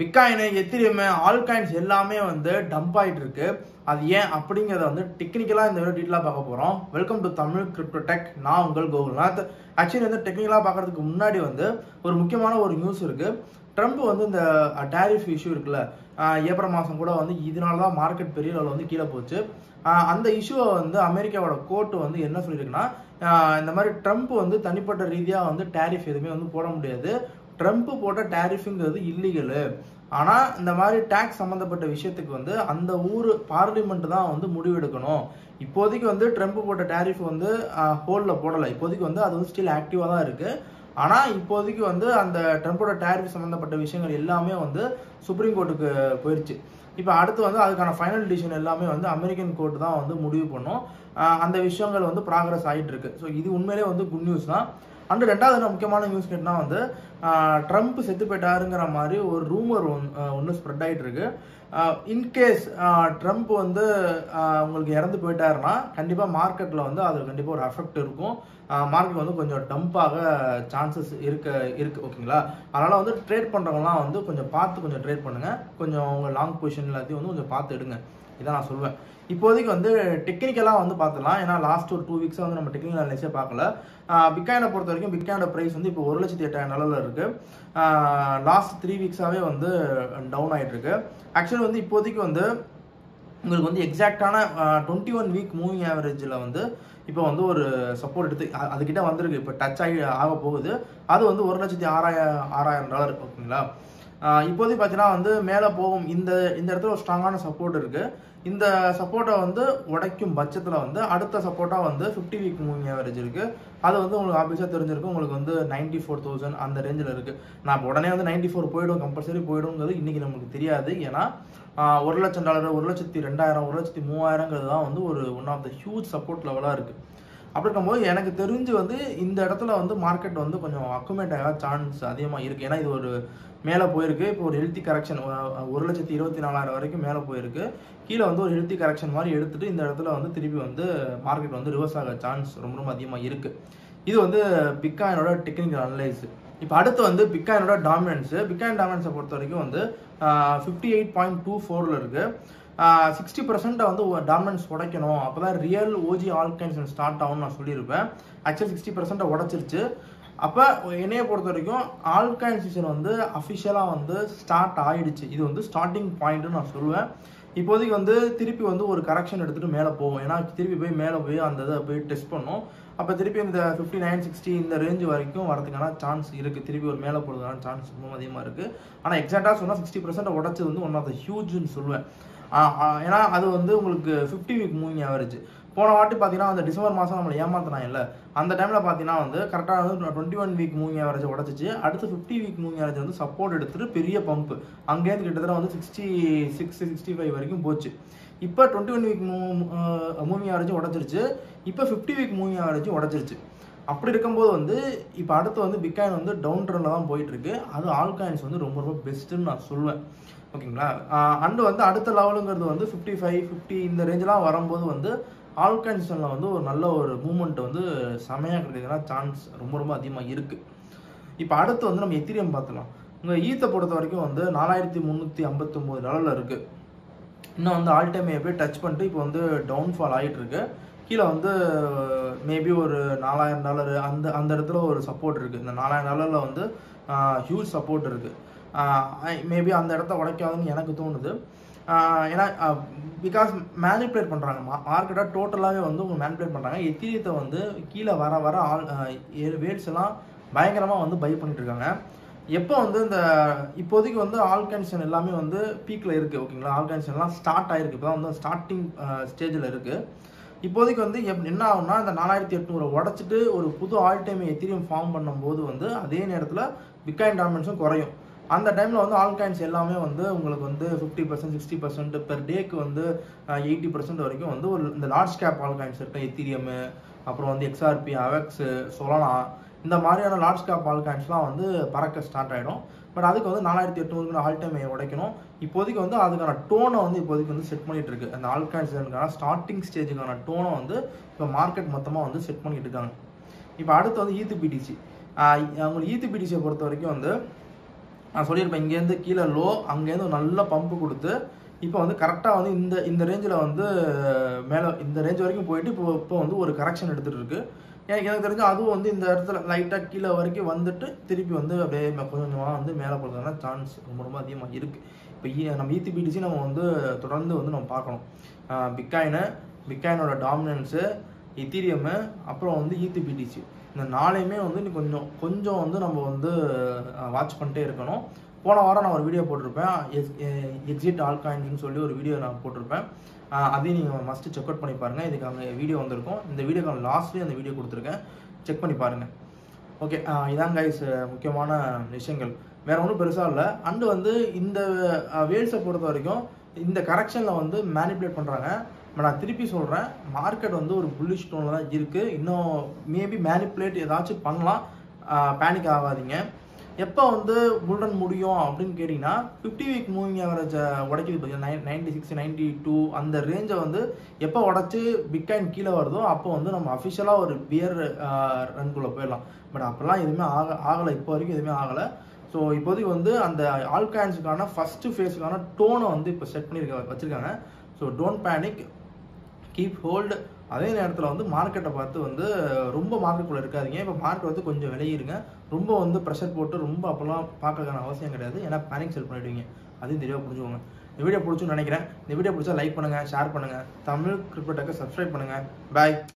Bitcoin, Ethereum, ஆல்காயின்ஸ் எல்லாமே வந்து dump ஆயிட்டு இருக்கு. அது ஏன் அப்படிங்கிறத வந்து டெக்னிக்கலாக இந்த வீடியோ டீட்டெயிலாக பார்க்க போகிறோம். Welcome to Tamil crypto tech. நான் உங்கள் கோகுல்நாத். ஆக்சுவலி வந்து டெக்னிக்கலாக பார்க்கறதுக்கு முன்னாடி வந்து ஒரு முக்கியமான ஒரு நியூஸ் இருக்கு. ட்ரம்ப் வந்து இந்த டேரிஃப் இஷ்யூ இருக்குல்ல, ஏப்ரல் மாதம் கூட வந்து இதனால தான் மார்க்கெட் பெரிய அளவில் வந்து கீழே போச்சு. அந்த இஷ்யூவை வந்து அமெரிக்காவோட கோர்ட்டு வந்து என்ன சொல்லியிருக்குன்னா, இந்த மாதிரி ட்ரம்ப் வந்து தனிப்பட்ட ரீதியாக வந்து டேரிஃப் எதுவுமே வந்து போட முடியாது. ட்ரம்ப் போட்ட டேரிஃபுங்கிறது இல்லீகலு. ஆனால் இந்த மாதிரி டேக்ஸ் சம்மந்தப்பட்ட விஷயத்துக்கு வந்து அந்த ஊர் பார்லிமெண்ட் தான் வந்து முடிவெடுக்கணும். இப்போதைக்கு வந்து ட்ரம்ப் போட்ட டேரிஃப் வந்து ஹோல்டில் போடலை. இப்போதைக்கு வந்து அது வந்து ஸ்டில் ஆக்டிவாக தான் இருக்குது. ஆனால் இப்போதைக்கு வந்து அந்த ட்ரம்ப்போட டேரிஃப் சம்மந்தப்பட்ட விஷயங்கள் எல்லாமே வந்து சுப்ரீம் கோர்ட்டுக்கு போயிடுச்சு. இப்போ அடுத்து வந்து அதுக்கான ஃபைனல் டிசிஷன் எல்லாமே வந்து அமெரிக்கன் கோர்ட் தான் வந்து முடிவு பண்ணும். அந்த விஷயங்கள் வந்து ப்ராக்ரஸ் ஆகிட்டு இருக்கு. ஸோ இது உண்மையிலே வந்து குட் நியூஸ் தான். அண்ட் ரெண்டாவது முக்கியமான நியூஸ் கேட்டா வந்து ட்ரம்ப் செத்து போயிட்டாருங்கிற மாதிரி ஒரு ரூமர் ஒன்று ஸ்ப்ரெட் ஆகிட்டு இருக்கு. இன்கேஸ் ட்ரம்ப் வந்து உங்களுக்கு இறந்து போயிட்டாருன்னா கண்டிப்பாக மார்க்கெட்டில் வந்து அது கண்டிப்பாக ஒரு எஃபெக்ட் இருக்கும். மார்க்கெட் வந்து கொஞ்சம் டம்பாக சான்சஸ் இருக்கு ஓகேங்களா. அதனால் வந்து ட்ரேட் பண்ணுறவங்கலாம் வந்து கொஞ்சம் பார்த்து கொஞ்சம் ட்ரேட் பண்ணுங்கள். கொஞ்சம் உங்கள் லாங் பொசிஷன் எல்லாத்தையும் வந்து கொஞ்சம் பார்த்து எடுங்க. இதான் நான் சொல்லுவேன். இப்போதைக்கு வந்து டெக்னிக்கலாக வந்து பார்த்துலாம். ஏன்னா லாஸ்ட் ஒரு 2 வீக்ஸாக வந்து நம்ம டெக்னிக்கல் அனலைஸே பார்க்கல. பிட்காயினை பொறுத்த வரைக்கும் பிட்காயினோட ப்ரைஸ் வந்து இப்போ 1,08,000 இருக்குது. லாஸ்ட் 3 வீக்ஸாகவே வந்து டவுன் ஆகிட்டு இருக்கு. ஆக்சுவலி வந்து இப்போதைக்கு வந்து உங்களுக்கு வந்து எக்ஸாக்டான 21 வீக் மூவிங் ஆவரேஜில் வந்து இப்போ வந்து ஒரு சப்போர்ட் எடுத்து அதுக்கிட்ட வந்திருக்கு. இப்போ டச் ஆக போகுது. அது வந்து 1,06,000 ஓகேங்களா. இப்போதைக்கு பார்த்தீங்கன்னா வந்து மேலே போகும். இந்த இடத்துல ஒரு ஸ்ட்ராங்கான சப்போர்ட் இருக்கு. இந்த சப்போர்ட்டை வந்து உடைக்கும் பட்சத்தில் வந்து அடுத்த சப்போர்ட்டாக வந்து 50 வீக் மூவிங் ஆவரேஜ் இருக்கு. அது வந்து உங்களுக்கு ஆப்வியஸாக தெரிஞ்சிருக்கும். உங்களுக்கு வந்து 94,000 அந்த ரேஞ்சில் இருக்கு. நான் உடனே வந்து 94 போயிடும், கம்பல்சரி போயிடுங்கிறது இன்னைக்கு நமக்கு தெரியாது. ஏன்னா $1,00,000, 1,02,000, 1,03,000 தான் வந்து ஒரு one of the huge support லெவலாக இருக்கு. அப்படி இருக்கும்போது எனக்கு தெரிஞ்சு வந்து இந்த இடத்துல வந்து மார்க்கெட் வந்து கொஞ்சம் அக்குமேட் ஆக சான்ஸ் அதிகமாக இருக்குது. ஏன்னா இது ஒரு மேலே போயிருக்கு. இப்போ ஒரு ஹெல்த்தி கரெக்ஷன் 1,24,000 வரைக்கும் மேலே போயிருக்கு. கீழே வந்து ஒரு ஹெல்த்தி கரெக்ஷன் மாதிரி எடுத்துகிட்டு இந்த இடத்துல வந்து திருப்பி வந்து மார்க்கெட் வந்து ரிவர்ஸ் ஆக சான்ஸ் ரொம்ப ரொம்ப அதிகமாக இருக்குது. இது வந்து பிட்காயினோட டெக்னிக்கல் அனலைஸ். இப்போ அடுத்து வந்து பிட்காயினோட டாமினன்ஸு. பிட்காயின் டாமினன்ஸை பொறுத்த வரைக்கும் வந்து 58.24 இருக்குது. 60% வந்து டாமினன்ஸ் உடைக்கணும். அப்போ தான் ரியல் ஓஜி ஆல்காயின்ஸ் ஸ்டார்ட் ஆகும்னு நான் சொல்லியிருப்பேன். ஆக்சுவலி 60% உடைச்சிருச்சு. அப்போ என்னையை பொறுத்த வரைக்கும் ஆல்காயின் சீசன் வந்து அஃபிஷியலாக வந்து ஸ்டார்ட் ஆகிடுச்சு. இது வந்து ஸ்டார்டிங் பாயிண்ட்டுன்னு நான் சொல்லுவேன். இப்போதைக்கு வந்து திருப்பி வந்து ஒரு கரெக்ஷன் எடுத்துகிட்டு மேலே போகும். ஏன்னா திருப்பி போய் மேலே போய் அந்த இதை போய் டெஸ்ட் பண்ணோம். அப்போ திருப்பி இந்த 59-60 இந்த ரேஞ்ச் வரைக்கும் வரதுக்கான சான்ஸ் இருக்குது. திருப்பி ஒரு மேலே போகிறதுக்கான சான்ஸ் ரொம்ப அதிகமாக இருக்குது. ஆனால் எக்ஸாக்டாக சொன்னால் 60% உடச்சது வந்து ஒன் ஆஃப் த ஹியூஜ்னு சொல்லுவேன். ஏன்னா அது வந்து உங்களுக்கு 50 வீக் மூவிங் ஆவரேஜ். போன வாட்டி பார்த்தீங்கன்னா அந்த டிசம்பர் மாதம் நம்மளை ஏமாத்தினாங்க இல்லை, அந்த டைமில் பார்த்தீங்கன்னா வந்து கரெக்டாக வந்து 21 வீக் மூவிங் ஆவரேஜ் உடச்சிச்சு. அடுத்து 50 வீக் மூவிங் ஆவரேஜ் வந்து சப்போர்ட் எடுத்துகிட்டு பெரிய பம்ப் அங்கேருந்து கிட்டத்தட்ட வந்து 66-65 வரைக்கும் போச்சு. இப்போ 21 வீக் மூவிங் ஆவரேஜும் உடச்சிருச்சு. இப்போ 50 வீக் மூவிங் ஆவரேஜும் உடச்சிருச்சு. அப்படி இருக்கும்போது வந்து இப்போ அடுத்து வந்து பிட்காயின் வந்து டவுன் ட்ரெண்டில் தான் போயிட்டுருக்கு. அது ஆல்காயின்ஸ் வந்து ரொம்ப ரொம்ப பெஸ்ட்டுன்னு நான் சொல்லுவேன் ஓகேங்களா. அண்டு வந்து அடுத்த லெவலுங்கிறது வந்து 55-50 இந்த ரேஞ்செலாம் வரும்போது வந்து ஆல்காயின்ஸில் வந்து ஒரு நல்ல ஒரு மூவ்மெண்ட் வந்து செமையாக கிடைக்கிறதுனா சான்ஸ் ரொம்ப ரொம்ப அதிகமாக இருக்குது. இப்போ அடுத்து வந்து நம்ம எத்திரியம் பார்த்துலாம். உங்கள் ஈத்தை பொறுத்த வரைக்கும் வந்து $4,359 இருக்குது. இன்னும் வந்து ஆல் டைம் போய் டச் பண்ணிட்டு இப்போ வந்து டவுன்ஃபால் ஆகிட்டு இருக்கு. கீழே வந்து மேபி ஒரு $4,000 அந்த இடத்துல ஒரு சப்போர்ட் இருக்குது. இந்த $4,000 வந்து ஹியூஜ் சப்போர்ட் இருக்குது. மேபி அந்த இடத்த உடைக்காதுன்னு எனக்கு தோணுது. ஏன்னா பிகாஸ் மேனிப்புலேட் பண்ணுறாங்க மார்க்கெட்டாக டோட்டலாகவே வந்து உங்க மேனிப்புலேட் பண்ணுறாங்க. எத்திரியத்தை வந்து கீழே வர வேல்ஸ் எல்லாம் பயங்கரமாக வந்து பை பண்ணிட்டு இருக்காங்க. எப்போ வந்து இந்த இப்போதைக்கு வந்து ஆல்காயின்ஸ் எல்லாமே வந்து பீக்கில் இருக்குது ஓகேங்களா. ஆல்காயின்ஸ் எல்லாம் ஸ்டார்ட் ஆகிருக்கு. இப்போ தான் வந்து ஸ்டார்டிங் ஸ்டேஜில் இருக்குது. இப்போதைக்கு வந்து என்ன ஆகும்னா இந்த 4,800 உடச்சிட்டு ஒரு புது ஆல் டைம் எத்திரியம் ஃபார்ம் பண்ணும்போது வந்து அதே நேரத்தில் பிட்காயின் டாமினன்ஸும் குறையும். அந்த டைமில் வந்து ஆல்காயின்ஸ் எல்லாமே வந்து உங்களுக்கு வந்து 50%, 60% பெர் டேக்கு வந்து 80% வரைக்கும் வந்து ஒரு இந்த லார்ஜ் கேப் ஆல்காயின்ஸ் இருக்கு. எத்திரியம், அப்புறம் வந்து XRP, AVAX, Solana இந்த மாதிரியான லார்ஜ் கேப் ஆல்காயின்ஸ்லாம் வந்து பறக்க ஸ்டார்ட் ஆகிடும். பட் அதுக்கு வந்து 4,800 ஆல் டைம் உடைக்கணும். இப்போதைக்கு வந்து அதுக்கான டோனை வந்து இப்போதைக்கு வந்து செட் பண்ணிட்டு இருக்கு. அந்த ஆல்காயின்ஸுக்கான ஸ்டார்டிங் ஸ்டேஜுக்கான டோனை வந்து இப்போ மார்க்கெட் மொத்தமாக வந்து செட் பண்ணிட்டு இருக்காங்க. இப்போ அடுத்து வந்து ஈத்து பிடிசி. உங்களுக்கு ஈத்து பிடிசியை பொறுத்த வரைக்கும் வந்து நான் சொல்லியிருப்பேன், இங்கேருந்து கீழே லோ, அங்கேருந்து ஒரு நல்ல பம்பு கொடுத்து இப்போ வந்து கரெக்டாக வந்து இந்த ரேஞ்சில் வந்து மேலே இந்த ரேஞ்ச் வரைக்கும் போயிட்டு இப்போ வந்து ஒரு கரெக்ஷன் எடுத்துகிட்டு இருக்கு. எனக்கு தெரிஞ்சு அதுவும் வந்து இந்த இடத்துல லைட்டாக கீழே வரைக்கும் வந்துட்டு திருப்பி வந்து அப்படியே கொஞ்சம் கொஞ்சமாக வந்து மேலே போகிறதுனால சான்ஸ் ரொம்ப அதிகமாக இருக்குது. இப்போ நம்ம ETH நம்ம வந்து தொடர்ந்து வந்து நம்ம பார்க்கணும். பிட்காயினோட டாமினன்ஸு, எத்தீரியம், அப்புறம் வந்து ETH இந்த நாளையுமே வந்து இன்னும் கொஞ்சம் வந்து நம்ம வந்து வாட்ச் பண்ணிட்டே இருக்கணும். போன வாரம் நான் ஒரு வீடியோ போட்டிருப்பேன், எக்ஸிட் ஆல்காயின்ஸ்னு சொல்லி ஒரு வீடியோ நான் போட்டிருப்பேன். அதையும் நீங்கள் மஸ்ட்டு செக் அவுட் பண்ணி பாருங்கள். இதுக்கு அங்கே வீடியோ வந்திருக்கும். இந்த வீடியோக்கான லாஸ்ட்லேயே அந்த வீடியோ கொடுத்துருக்கேன், செக் பண்ணி பாருங்கள். ஓகே, இதான் கைஸ் முக்கியமான விஷயங்கள், வேறு ஒன்றும் பெருசாக இல்லை. அண்டு வந்து இந்த வேல்ஸை பொறுத்த வரைக்கும் இந்த கரெக்ஷனில் வந்து மேனிப்புலேட் பண்ணுறாங்க. நான் திருப்பி சொல்கிறேன், மார்க்கெட் வந்து ஒரு புல்லிஷ் டோனில் தான் இருக்குது. இன்னும் மேபி மேனிப்புலேட் ஏதாச்சும் பண்ணலாம், பேனிக் ஆகாதீங்க. எப்போ வந்து புல்ரன் முடியும் அப்படின்னு கேட்டிங்கன்னா 50 வீக் மூவிங் ஆவரேஜை உடைக்குது பார்த்தீங்கன்னா 96, 92 அந்த ரேஞ்சை வந்து எப்போ உடச்சி பிட்காயின் கீழே வருதோ அப்போ வந்து நம்ம அஃபிஷியலாக ஒரு பியர் ரன்குள்ளே போயிடலாம். பட் அப்போல்லாம் எதுவுமே ஆகலை, இப்போ வரைக்கும் எதுவுமே ஆகலை. ஸோ இப்போதைக்கு வந்து அந்த ஆல்காயின்ஸுக்கான ஃபஸ்ட்டு ஃபேஸுக்கான டோனை வந்து இப்போ செட் பண்ணி வச்சுருக்காங்க. So don't panic, keep hold. அதே நேரத்தில் வந்து மார்க்கெட்டை பார்த்து வந்து ரொம்ப மார்க்கெட்டுக்குள்ளே இருக்காதிங்க. இப்போ மார்க்கெட் வந்து கொஞ்சம் விளையிருங்க, ரொம்ப வந்து ப்ரெஷர் போட்டு ரொம்ப அப்போல்லாம் பார்க்கறதுக்கான அவசியம் கிடையாது. ஏன்னா பேனிக் செல் பண்ணிவிடுவீங்க, அதையும் தெளிவாக புரிஞ்சுக்கோங்க. இந்த வீடியோ பிடிச்சுன்னு நினைக்கிறேன். இந்த வீடியோ பிடிச்சா லைக் பண்ணுங்கள், ஷேர் பண்ணுங்கள், தமிழ் கிரிப்டோ டெக்கை சப்ஸ்கிரைப் பண்ணுங்கள். பாய்.